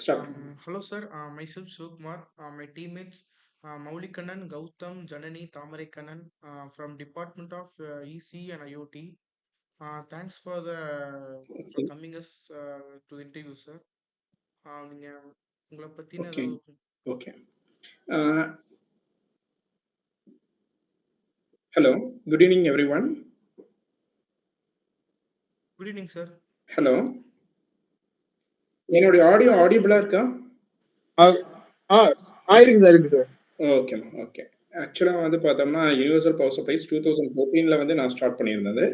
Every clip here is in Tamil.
Start. Hello, sir. Myself Sukumar. My teammates Maulikanan, Gautam, Janani, Tamarikanan from Department of EC and IoT. Thanks for Okay. coming us to the interview, sir. நீங்க உங்களை பத்தின Okay. ஏதாவது Okay. Uh, Hello. Good evening, everyone. Good evening sir. Hello. என்னுடைய ஆடியோ இருக்குங்க ஆடியபிளா சார். இருக்கா? ஆ ஆ இருக்கு சார், இருக்கு சார். ஓகேம்மா. ஓகே. ஆக்சுவலா வந்து பார்த்தோம்னா, யுனிவர்சல் பவர் சப்ளைஸ் 2014ல வந்து நான் ஸ்டார்ட் பண்ணியிருந்தது.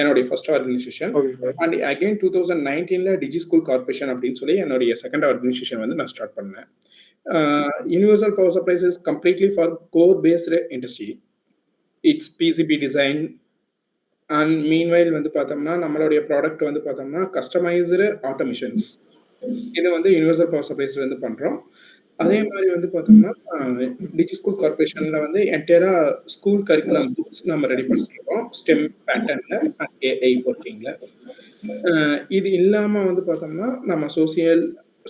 என்னுடைய first organisation. Okay sir. And again 2019ல டிஜி ஸ்கூல் கார்ப்பரேஷன் அப்படின்னு சொல்லி என்னுடைய செகண்ட் ஆர்கனைசேஷன் வந்து நான் ஸ்டார்ட் பண்ணேன். Universal power supplies is completely for core based industry. It's PCB design and meanwhile வந்து பார்த்தோம்னா, நம்மளுடைய ப்ராடக்ட் வந்து பார்த்தோம்னா, கஸ்டமைஸ்டு ஆட்டோமேஷன்ஸ். இத வந்து யுனிவர்சல் பவர் சப்ளைஸ்ல இருந்து பண்றோம். அதே மாரி வந்து பார்த்தோம்னா, டிஜி ஸ்கூல் கார்ப்பரேஷன்ல வந்து என்டையரா ஸ்கூல் கரிக்குலம் புக்ஸ் நம்ம ரெடி பண்ணிருக்கோம். ஸ்டெம் பேட்டர்ன்ல அண்ட் ஏஐ ஒர்க்கிங்ல. இது இல்லாம வந்து பார்த்தோம்னா, நம்ம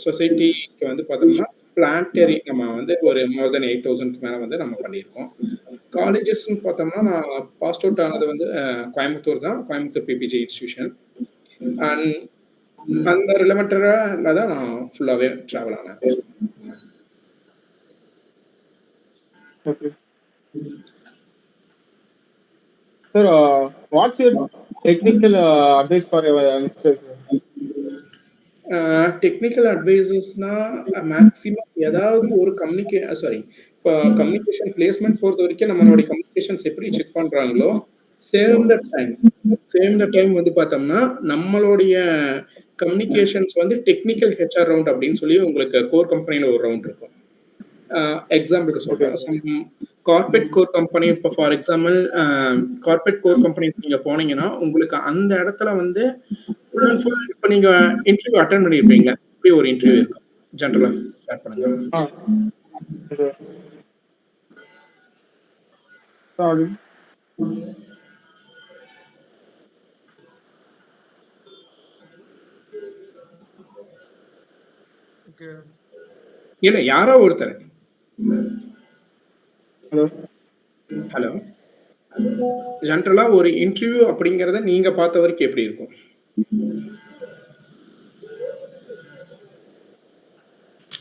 சொசைட்டிக்கு வந்து பார்த்தோம்னா, பிளான்டரி நம்ம வந்து ஒரு மோர் தென் 8000க்கு மேல வந்து நம்ம பண்ணியிருக்கோம். காலேஜஸ்ன்னு பார்த்தோம்னா, நான் பாஸ்ட் அவுட் ஆனது வந்து கோயம்புத்தூர் தான். Coimbatore PPG institution. அண்ட் அந்த ரிலவென்ட்டா தான் நான் ஃபுல்லாவே டிராவல் ஆனேன். Okay. Sir, what's your technical advice for your youngsters? Technical அட்வைசஸ்னா மேக்ஸிமம் ஏதாவது ஒரு இப்போ கம்யூனிகேஷன் பிளேஸ்மெண்ட் பொறுத்த வரைக்கும் நம்மளுடைய கம்யூனிகேஷன்ஸ் எப்படி செக் பண்றாங்களோ சேம் த டைம் வந்து பார்த்தோம்னா நம்மளுடைய கம்யூனிகேஷன்ஸ் வந்து டெக்னிக்கல் ஹெச்ஆர் ரவுண்ட் அப்படின்னு சொல்லி உங்களுக்கு கோர் கம்பெனியில் ஒரு ரவுண்ட் இருக்கும். எக்ஸாம்பிளுக்கு சொல்றேன். கார்பரேட் கோர் கம்பெனி இப்போ for example corporate core companies நீங்க போனீங்கன்னா உங்களுக்கு அந்த இடத்துல வந்து ஃபுல் அண்ட் ஃபுல் இப்போ நீங்க இன்டர்வியூ அட்டன் பண்ணியிருப்பீங்க. இப்படி ஒரு இன்டர்வியூ இருக்கும். ஜென்ரலா ஸ்டார்ட் பண்ணுங்க. சாரி. ஓகே. இல்ல யாரோ ஒருத்தர். ஹலோ. ஹலோ. ஜென்ரலா ஒரு இன்டர்வியூ அப்படிங்கறத நீங்க பார்த்த வரைக்கும் எப்படி இருக்கும்?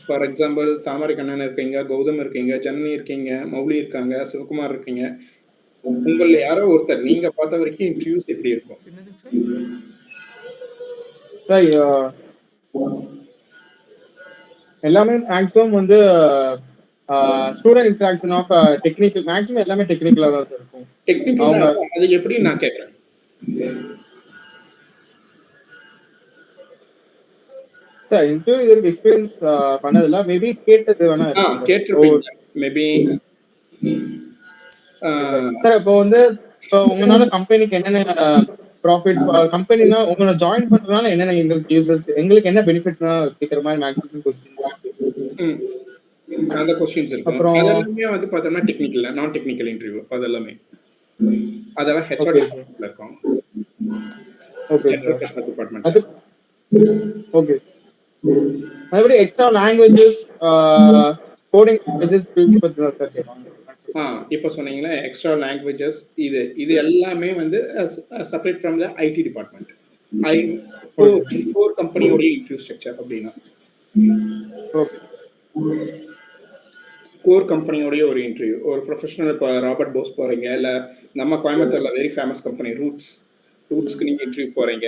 ஃபார் எக்ஸாம்பிள் தாமரைக்கண்ணன் இருக்கீங்க, கௌதம் இருக்கீங்க, ஜனனி இருக்கீங்க, மௌலி இருக்காங்க, சிவகுமார் இருக்கீங்க. உங்கள யாரோ ஒருத்தர் நீங்க பார்த்த வரைக்கும் இன்டர்வியூஸ் எப்படி இருக்கும்? என்னதுங்க சார்? சார், எல்லாமே மேக்ஸிமம் வந்து student interaction of technical maximum எல்லாமே டெக்னிக்கலா தான் சார் இருக்கும். டெக்னிக்கல் அது எப்படி நான் கேட்கறேன். சார், இன்டர்வியூ இதுக்கு எக்ஸ்பீரியன்ஸ் பண்ணதில்ல. மேபி கேட்டது வேணா கேட்டிருப்பீங்க. மேபி சார், இப்போ வந்து உங்களால கம்பெனிக்கு என்னென்ன ப்ராஃபிட், கம்பெனினா உங்களை ஜாயின் பண்றதுனால என்னென்ன எங்களுக்கு யூசஸ், எங்களுக்கு என்ன பெனிஃபிட்னா கேட்குற மாதிரி மேக்ஸிமம் கொஸ்டின்ஸ். அந்த கொஸ்டின்ஸ் இருக்கும். அப்புறம் அதெல்லாமே வந்து பார்த்தோம்னா டெக்னிக்கல் நான் டெக்னிக்கல் இன்டர்வியூ அதெல்லாமே அதெல்லாம் ஹெச்ஆர் டிபார்ட்மெண்ட்ல இருக்கும். Okay sir. டிபார்ட்மெண்ட். அது ஓகே. மறுபடி extra languages, coding languages skills பத்தி தான் சார் கேட்பாங்க. இப்போ சொன்னீங்களா எக்ஸ்ட்ரா லாங்குவேஜஸ் இது எல்லாமே வந்து separate from the IT department. Core கம்பெனியோட இன்டர்வியூ ஸ்ட்ரக்சர் அப்படின்னா கோர் கம்பெனியோடைய ஒரு இன்டர்வியூ ஒரு ப்ரொஃபஷனல் இப்போ ராபர்ட் போஸ் போறீங்க, இல்லை நம்ம கோயம்புத்தூர்ல வெரி ஃபேமஸ் கம்பெனி ரூட்ஸ்க்கு நீங்க இன்டர்வியூ போறீங்க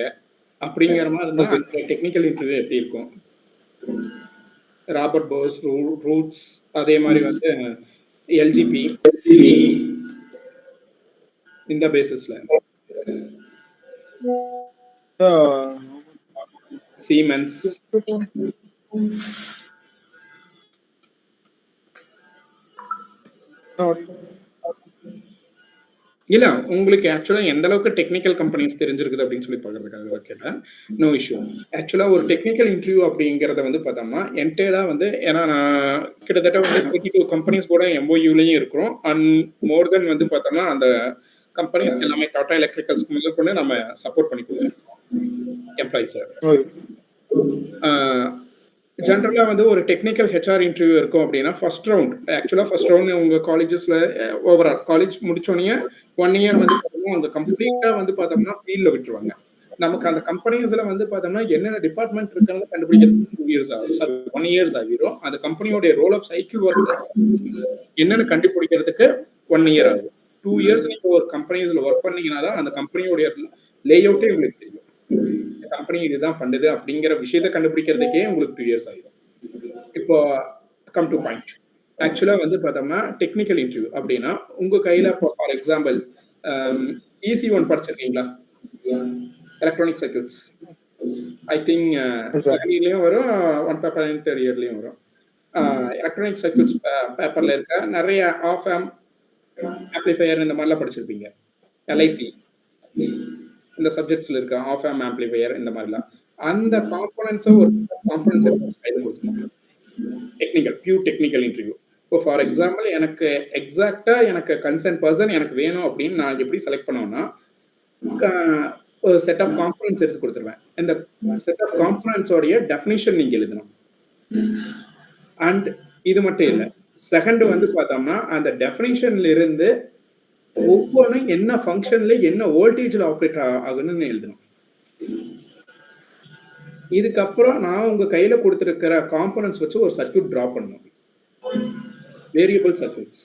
அப்படிங்கிற மாதிரி இருந்தால் அந்த டெக்னிக்கல் இன்டர்வியூ எப்படி இருக்கும்? ராபர்ட் போஸ், ரூட்ஸ், அதே மாதிரி வந்து எல்ஜிபி இந்த பேசிஸ்ல சீமென்ஸ் இல்ல உங்களுக்கு ஆக்சுவலா எந்த அளவுக்கு டெக்னிக்கல் கம்பெனிஸ் தெரிஞ்சிருக்குது அப்படின்னு சொல்லி பாக்குறதுக்காக கேட்டேன். No issue. ஆக்சுவலா ஒரு டெக்னிக்கல் இன்டர்வியூ அப்படிங்கறத வந்து பார்த்தோம்னா என்டையரா வந்து ஏன்னா நான் கிட்டத்தட்ட வந்து 32 கம்பெனிஸ் கூட எம்ஓயூலயும் இருக்கிறோம். அண்ட் மோர் தென் வந்து பார்த்தோம்னா அந்த கம்பெனிஸ் எல்லாமே டாடா எலக்ட்ரிக்கல்ஸ்க்கு முதற்கொண்டு நம்ம சப்போர்ட் பண்ணி கொடுத்துருக்கோம் எம்ப்ளாயிஸை. ஜென்ரலா வந்து ஒரு டெக்னிக்கல் ஹெச்ஆர் இன்டர்வியூ இருக்கும் அப்படின்னா ஃபர்ஸ்ட் ரவுண்ட் உங்க காலேஜஸ்ல ஓவரால் காலேஜ் முடிச்சோடனே 1 இயர் வந்து பார்த்தோம்னா அவங்க கம்ப்ளீட்டா வந்து பார்த்தோம்னா ஃபீல்ட்ல விட்டுருவாங்க. நமக்கு அந்த கம்பெனிஸ்ல வந்து பார்த்தோம்னா என்னென்ன டிபார்ட்மெண்ட் இருக்குன்னு கண்டுபிடிக்கிறதுக்கு 2 இயர்ஸ் ஆகும். சாரி 1 இயர்ஸ் ஆகிரும். அந்த கம்பெனியோட ரோல் ஆஃப் சைக்கிள் ஒர்க் என்னன்னு கண்டுபிடிக்கிறதுக்கு 1 இயர் ஆகும். 2 இயர்ஸ் நீங்க ஒரு கம்பெனிஸ்ல ஒர்க் பண்ணீங்கன்னா தான் அந்த கம்பெனியோட லே அவுட்டே உங்களுக்கு தெரியும். கம்பெனி இதுதான் பண்ணுது அப்படிங்கிற விஷயத்தை கண்டுபிடிக்கிறதுக்கே உங்களுக்கு 2 இயர்ஸ் ஆகிடும். இப்போ கம் டு பாயிண்ட். ஆக்சுவலா வந்து பார்த்தோம்னா டெக்னிக்கல் இன்டர்வியூ அப்படின்னா உங்க கையில ஃபார் எக்ஸாம்பிள் EC1 படிச்சிருக்கீங்களா? Electronic circuits. I think second இயர்லயும் வரும், ஒன் பேப்பர் தேர்ட் இயர்லயும் வரும். எலக்ட்ரானிக் சர்க்யூட்ஸ் பேப்பர்ல இருக்க நிறைய ஆஃப் ஆம்பிளிஃபையர் இந்த மாதிரிலாம் படிச்சிருப்பீங்க. LIC இந்த சப்ஜெக்ட்ஸ்ல இருக்க ஆஃப் ஆம்பிளிஃபையர் இந்த மாதிரிலாம் அந்த காம்போனன்ட்ஸை ஒரு காம்போனன்ட்ஸ் பியூர் டெக்னிக்கல் இன்டர்வியூ. இப்போ ஃபார் எக்ஸாம்பிள் எனக்கு எக்ஸாக்டா எனக்கு கன்சர்ன் பர்சன் எனக்கு வேணும் அப்படின்னு நான் எப்படி செலக்ட் பண்ணுவேன்னா ஒரு செட் ஆஃப் காம்போனன்ட்ஸ் எடுத்து கொடுத்துருவேன். இந்த செட் ஆஃப் காம்போனன்ட்ஸோடைய டெஃபினிஷன் நீங்க எழுதணும். அண்ட் இது மட்டும் இல்லை, செகண்ட் வந்து பார்த்தோம்னா அந்த டெஃபினிஷன்ல இருந்து ஒவ்வொன்றும் என்ன ஃபங்க்ஷன்ல என்ன வோல்டேஜ்ல ஆப்ரேட் ஆகுன்னு எழுதணும். இதுக்கப்புறம் நான் உங்க கையில கொடுத்துருக்கிற காம்போனன்ட்ஸ் வச்சு ஒரு சர்க்யூட் டிரா பண்ணணும். Variable circuits.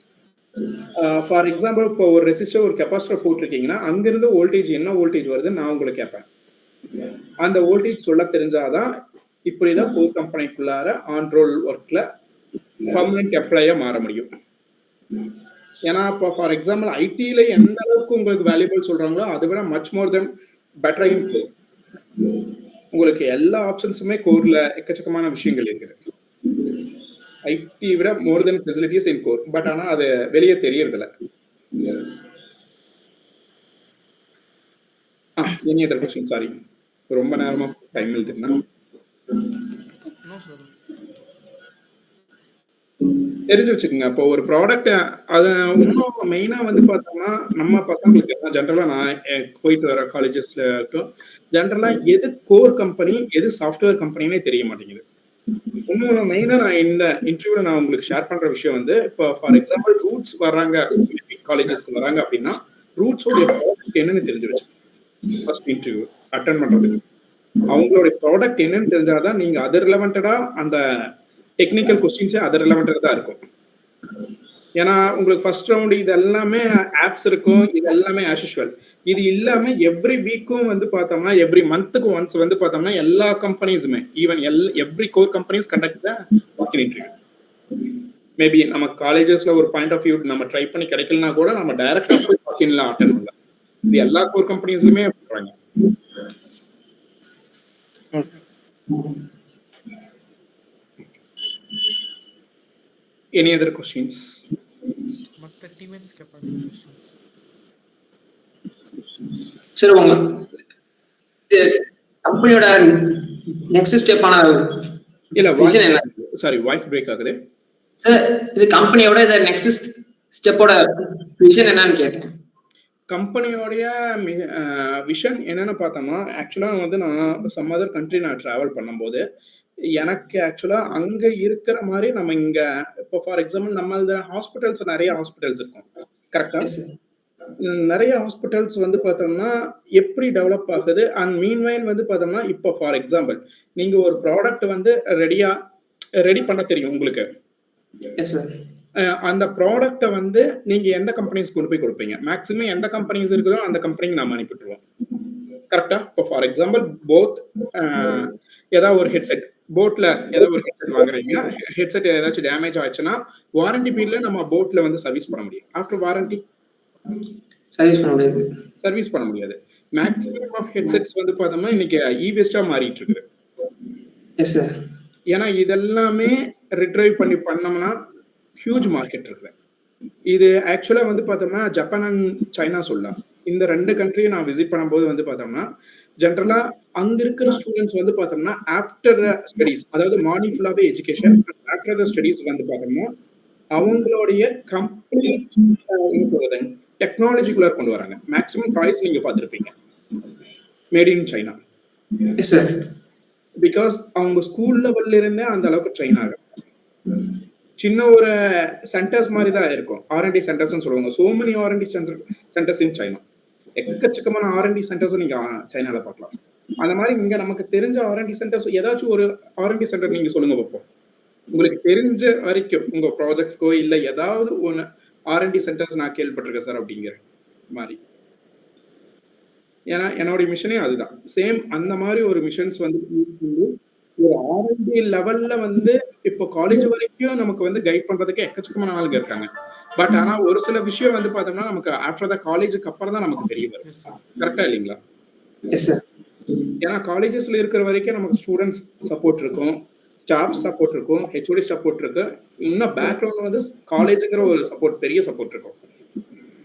ஃபார் எக்ஸாம்பிள் இப்போ ஒரு ரெசிஸ்டர் ஒரு கெப்பாசிட்டர் போட்டிருக்கீங்கன்னா அங்கிருந்து வோல்டேஜ் என்ன வோல்டேஜ் வருதுன்னு நான் உங்களுக்கு கேட்பேன். அந்த வோல்டேஜ் சொல்ல தெரிஞ்சாதான் இப்படிதான் கோர் கம்பெனிக்குள்ளார ஆன் ரோல் ஒர்க்ல பர்மனன்ட் எம்ப்ளாயா மாற முடியும். ஏன்னா இப்போ ஃபார் எக்ஸாம்பிள் ஐடியில எந்த அளவுக்கு உங்களுக்கு வேல்யூபிள் சொல்றாங்களோ அதை விட much more then better in core. உங்களுக்கு எல்லா ஆப்ஷன்ஸுமே கோர்ல எக்கச்சக்கமான விஷயங்கள் இருக்குது. ஐடி விட மோர் தென் ஃபெசிலிட்டிஸ் இன் கோர். பட் ஆனா அது வெளியே தெரியறதில்ல. Any other question? சாரி, ரொம்ப நேரமா டைம் இழுத்துட்டேனா? தெரிஞ்சு வச்சுக்கோங்க. இப்போ ஒரு ப்ராடக்ட் அது இன்னும் மெயினா வந்து பார்த்தோம்னா நம்ம பசங்களுக்கு ஜென்ரலா நான் போயிட்டு வர காலேஜஸ்ல இருக்கும் ஜென்ரலா எது கோர் கம்பெனி எது சாஃப்ட்வேர் கம்பெனினே தெரிய மாட்டேங்குது. இன்னொன்று மெயினா நான் இந்த இன்டர்வியூல நான் உங்களுக்கு ஷேர் பண்ற விஷயம் வந்து இப்போ ஃபார் எக்ஸாம்பிள் ரூட்ஸ் வர்றாங்க காலேஜஸ்க்கு வராங்க அப்படின்னா ரூட்ஸோட ப்ராடக்ட் என்னன்னு தெரிஞ்சு வச்சு ஃபர்ஸ்ட் இன்டர்வியூ அட்டன் பண்றதுக்கு அவங்களுடைய ப்ராடக்ட் என்னன்னு தெரிஞ்சாதான் நீங்க அது ரிலவெண்டடா அந்த டெக்னிக்கல் கொஸ்டின்ஸே அது ரிலவெண்டடா தான் இருக்கும். ஏன்னா உங்களுக்கு ஃபர்ஸ்ட் ரவுண்ட் இது எல்லாமே ஆப்ஸ் இருக்கும், இது எல்லாமே ஆஸ் யூஷுவல். இது இல்லாம எவ்ரி வீக்கும் வந்து பார்த்தோம்னா எவ்ரி மந்த்துக்கு ஒன்ஸ் வந்து பார்த்தோம்னா எல்லா கம்பெனிஸுமே even every core companies conduct the walk in interview. Maybe நம்ம காலேஜஸ்ல ஒரு பாயிண்ட் ஆஃப் வியூ நம்ம ட்ரை பண்ணி கிடைக்கலனா கூட நம்ம டைரக்டா போய் வாக்கின்ல அட்டெண்ட் பண்ணலாம். இது எல்லா கோர் கம்பெனிஸ்லயுமே பண்றாங்க. Any other questions? மத்த டீம்மேட்ஸ் கேட்பாங்க क्वेश्चंस. சரி, உங்க கம்பெனியோட நெக்ஸ்ட் ஸ்டெப்பான இல்ல விஷன் என்ன? சாரி, வாய்ஸ் பிரேக் ஆகுது சார். இது கம்பெனியோட இந்த நெக்ஸ்ட் ஸ்டெப்போட விஷன் என்னன்னு கேட்டேன். கம்பெனியோடைய விஷன் என்னன்னு பார்த்தோம்னா ஆக்சுவலா வந்து நான் சம் அதர் கண்ட்ரி நான் டிராவல் பண்ணும்போது எனக்கு ஆக்சுவலா அங்க இருக்கிற மாதிரி நம்ம இங்க இப்போ ஃபார் எக்ஸாம்பிள் நம்ம ஹாஸ்பிட்டல்ஸ் நிறைய ஹாஸ்பிட்டல்ஸ் இருக்கும் கரெக்டா? நிறைய ஹாஸ்பிட்டல்ஸ் வந்து பார்த்தோம்னா எப்படி டெவலப் ஆகுது அண்ட் மீன்வைல் வந்து பார்த்தோம்னா இப்போ ஃபார் எக்ஸாம்பிள் நீங்க ஒரு ப்ராடக்ட் வந்து ரெடி பண்ண தெரியும் உங்களுக்கு. அந்த ப்ராடக்டை வந்து நீங்க எந்த கம்பெனிஸ் கொண்டு போய் கொடுப்பீங்க? மேக்ஸிமம் எந்த கம்பெனிஸ் இருக்குதோ அந்த கம்பெனிக்கு நாம அனுப்பிட்டுருவோம் கரெக்டா? இப்போ ஃபார் எக்ஸாம்பிள் போத் ஏதாவது ஒரு ஹெட்செட் போட்ல ஏதாவது ஒரு ஹெட்செட் வாங்குறீங்க, ஹெட்செட் ஏதாச்சும் டேமேஜ் ஆயிடுச்சுன்னா வாரண்டி பீரியட்ல நம்ம போட்ல வந்து சர்வீஸ் பண்ண முடியும். ஆஃப்டர் வாரண்டி சர்வீஸ் பண்ண முடியாது. மேக்ஸிமம் ஆஃப் ஹெட்செட்ஸ் வந்து பார்த்தோம்னா இன்னைக்கு இ-வேஸ்டா மாறிட்டு இருக்கு. ஏன்னா இதெல்லாமே ரிட்ரைவ் பண்ணி பண்ணோம்னா ஹியூஜ் மார்க்கெட் இருக்கு. இது ஆக்சுவலா வந்து பார்த்தோம்னா ஜப்பான் அண்ட் சைனா சொல்லலாம். இந்த 2 கண்ட்ரியும் நான் விசிட் பண்ணும்போது வந்து பார்த்தோம்னா ஜென்ரலா அங்க இருக்கிற ஸ்டூடெண்ட்ஸ் வந்து பார்த்தோம்னா ஆஃப்டர் த ஸ்டடீஸ், அதாவது மார்னிங் ஃபுல்லாவே எஜுகேஷன், ஆஃப்டர் த ஸ்டடீஸ் வந்து பார்த்தோம்னா அவங்களுடைய கம்ப்ளீட் டெக்னாலஜிக்குள்ள கொண்டு வராங்க. மேக்ஸிமம் டாய்ஸ் நீங்க பார்த்துருப்பீங்க மேட் இன் சைனா. பிகாஸ் அவங்க ஸ்கூல் லெவல்ல இருந்தே அந்த அளவுக்கு ட்ரெயின் ஆகும். சின்ன ஒரு சென்டர்ஸ் மாதிரி தான் இருக்கும். R&D சென்டர்ஸ்னு சொல்லுவாங்க. So many R&D centres in China. எக்கச்சக்கமான R&D சென்டர்ஸ் நீங்க சைனால பார்க்கலாம். அந்த மாதிரி இங்க நமக்கு தெரிஞ்ச R&D சென்டர்ஸ் ஏதாச்சும் ஒரு R&D சென்டர் நீங்க சொல்லுங்க பார்ப்போம். உங்களுக்கு தெரிஞ்ச வரைக்கும் உங்க ப்ராஜெக்ட்ஸ்க்கோ இல்ல ஏதாவது ஒன்று R&D சென்டர்ஸ் நான் கேள்விப்பட்டிருக்கேன் சார் அப்படிங்கிற மாதிரி. ஏன்னா என்னோட மிஷனே அதுதான். சேம் அந்த மாதிரி ஒரு மிஷன்ஸ் வந்து ஒரு R&D லெவல்ல வந்து இப்போ காலேஜ் வரைக்கும் நமக்கு வந்து கைட் பண்றதுக்கு எக்கச்சக்கமான ஆளுங்க இருக்காங்க. பட் ஆனா ஒரு சில விஷயம் வந்து பார்த்தோம்னா நமக்கு ஆஃப்டர் த காலேஜுக்கு அப்புறம் தான் நமக்கு தெரிய வரும். Yes sir. கரெக்டா இல்லைங்களா? Yes sir. ஏன்னா காலேஜஸ்ல இருக்கிற வரைக்கும் நமக்கு ஸ்டூடெண்ட்ஸ் சப்போர்ட் இருக்கும், ஸ்டாஃப் சப்போர்ட் இருக்கும், ஹெச்ஓடி சப்போர்ட் இருக்கு. இன்னும் பேக்ரவுண்ட் வந்து காலேஜுங்கிற ஒரு சப்போர்ட், பெரிய சப்போர்ட் இருக்கும்.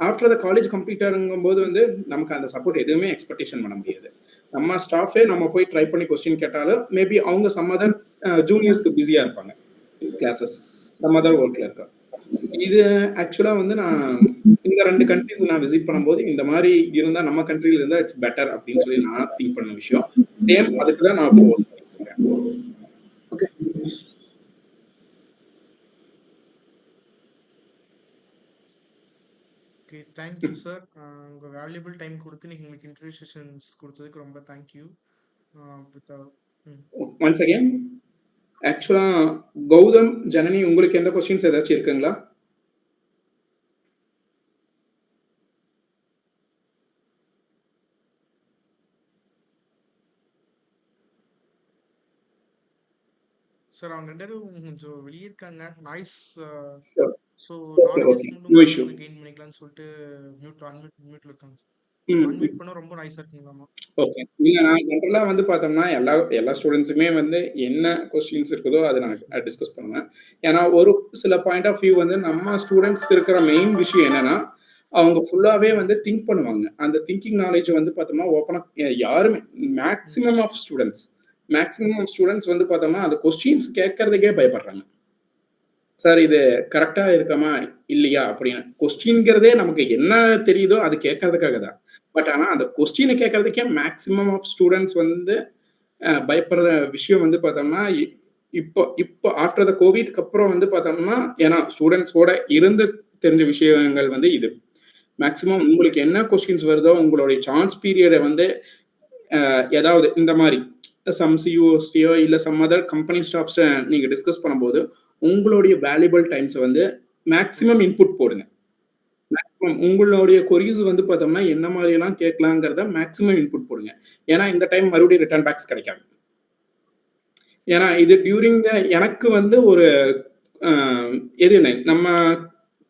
ஆஃப்டர் த காலேஜ் கம்ப்ளீட் ஆகும்போது வந்து நமக்கு அந்த சப்போர்ட் எதுவுமே எக்ஸ்பெக்டேஷன் பண்ண முடியாது. நம்ம ஸ்டாஃபே நம்ம போய் ட்ரை பண்ணி கொஸ்டின் கேட்டாலும் மேபி அவங்க சம் அதர் ஜூனியர்ஸ்க்கு பிஸியா இருப்பாங்க கிளாஸஸ், சம் அதர் ஒர்க்ல இருக்க. இது ஆக்சுவலா வந்து நான் இந்த 2 கண்ட்ரீஸ் நான் விசிட் பண்ணும்போது இந்த மாதிரி இருந்தா நம்ம கண்ட்ரில இருந்தா இட்ஸ் பெட்டர் அப்படின்னு சொல்லி நான் திங்க் பண்ண விஷயம். சேம் அதுக்கு தான் நான் இப்போ ஓகே. Okay, thank you sir. உங்க வேல்யூபிள் டைம் கொடுத்து நீங்க எங்களுக்கு இன்டர்வியூ செஷன்ஸ் கொடுத்ததுக்கு ரொம்ப தேங்க்யூ. வித் ஒன்ஸ் அகைன் ஆக்சுவலா கௌதம், ஜனனி உங்களுக்கு எந்த கொஸ்டின்ஸ் ஏதாச்சும் இருக்குங்களா? சார் அவங்க 2 பேரும் கொஞ்சம் வெளியே இருக்காங்க. Noise Sure. So Okay, knowledge okay. மட்டும் No issue. கெயின் பண்ணிக்கலாம்னு சொல்லிட்டு அன்மியூட்ல இருக்காங்க. ம். அன்மியூட் பண்ண ரொம்ப நாய்ஸா இருக்குங்களாமா. ஓகே. இல்ல நான் ஜெனரலா வந்து பார்த்தோம்னா எல்லா ஸ்டூடண்ட்ஸுமே வந்து என்ன கொஸ்டின்ஸ் இருக்குதோ அதை நான் டிஸ்கஸ் பண்ணுவேன். ஏன்னா ஒரு சில பாயிண்ட் ஆஃப் வியூ வந்து நம்ம ஸ்டூடண்ட்ஸ்க்கு இருக்கிற மெயின் விஷயம் என்னன்னா, அவங்க ஃபுல்லாவே வந்து திங்க் பண்ணுவாங்க. அந்த திங்கிங் நாலேட்ஜ் வந்து பார்த்தோம்னா ஓப்பனா யாருமே மேக்ஸிமம் ஆஃப் ஸ்டூடண்ட்ஸ் வந்து பார்த்தோம்னா அந்த கொஸ்டின்ஸ் கேட்கறதுக்கே பயப்படுறாங்க. சார் இது கரெக்டா இருக்காமா இல்லையா அப்படின்னு. கொஸ்டின்ங்கிறதே நமக்கு என்ன தெரியுதோ அது கேட்கறதுக்காக தான். பட் ஆனா அந்த கொஸ்டினை கேட்கறதுக்கே மேக்ஸிமம் ஆஃப் ஸ்டூடண்ட்ஸ் வந்து பயப்படுற விஷயம் வந்து பார்த்தோம்னா இப்போ ஆஃப்டர் த கோவிட்க்கு அப்புறம் வந்து பார்த்தோம்னா ஏன்னா ஸ்டூடெண்ட்ஸோட இருந்து தெரிஞ்ச விஷயங்கள் வந்து இது. மேக்ஸிமம் உங்களுக்கு என்ன கொஸ்டின்ஸ் வருதோ உங்களுடைய சான்ஸ் பீரியடை வந்து ஏதாவது இந்த மாதிரி சம் சிஓஸ்டியோ இல்லை சம் அதர் கம்பெனி ஸ்டாஃப்ஸை நீங்கள் டிஸ்கஸ் பண்ணும்போது உங்களுடைய வேல்யூபிள் டைம்ஸை வந்து மேக்ஸிமம் இன்புட் போடுங்க. மேக்ஸிமம் உங்களுடைய கொரீஸ் வந்து பார்த்தோம்னா என்ன மாதிரியெல்லாம் கேட்கலாங்கிறத மேக்ஸிமம் இன்புட் போடுங்க. ஏன்னா இந்த டைம் மறுபடியும் ரிட்டர்ன் பேக்ஸ் கிடைக்காது. ஏன்னா இது டியூரிங் த எனக்கு வந்து ஒரு எது நம்ம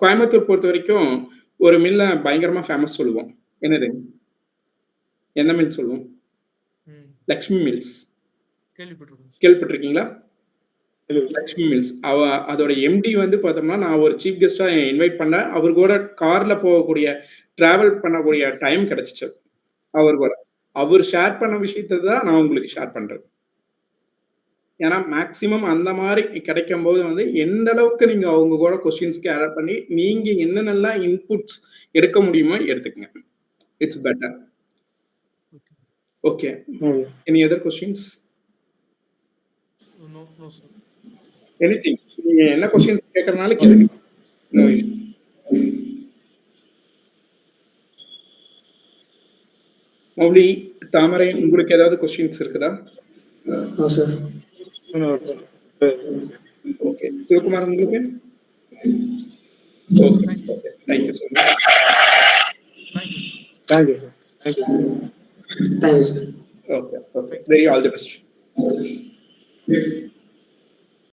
கோயம்புத்தூர் பொறுத்த வரைக்கும் ஒரு மில்ல பயங்கரமா ஃபேமஸ் சொல்லுவோம். என்னது? என்ன மில் சொல்லுவோம்? லக்ஷ்மி மில்ஸ். கேள்விப்பட்டிருக்கீங்களா? லக்ஷ்மி மில்ஸ். அதோட எம்டி வந்து பார்த்தோம்னா நான் ஒரு சீஃப் கெஸ்டா இன்வைட் பண்ணேன். அவர் கூட கார்ல போகக்கூடிய டிராவல் பண்ணக்கூடிய டைம் கிடைச்சிச்சு அவர் கூட. அவர் ஷேர் பண்ண விஷயத்தை தான் நான் உங்களுக்கு ஷேர் பண்றேன். ஏன்னா மேக்ஸிமம் அந்த மாதிரி கிடைக்கும் போது வந்து எந்த அளவுக்கு நீங்க அவங்க கூட கொஸ்டின்ஸ் கேர் பண்ணி நீங்க என்னென்னலாம் இன்புட்ஸ் எடுக்க முடியுமோ எடுத்துக்கங்க. It's better. Okay. Any other questions? No sir. Anything. நீங்க என்ன கொஸ்டின்ஸ் கேட்கறனால கேளுங்க. No issue. மௌலி, தாமரை உங்களுக்கு ஏதாவது கொஸ்டின்ஸ் இருக்குதா? No sir. ஓகே. சிவகுமார் உங்களுக்கு? Okay. Thank you so much. Thank you sir. Thank you sir. Okay. Very all the best.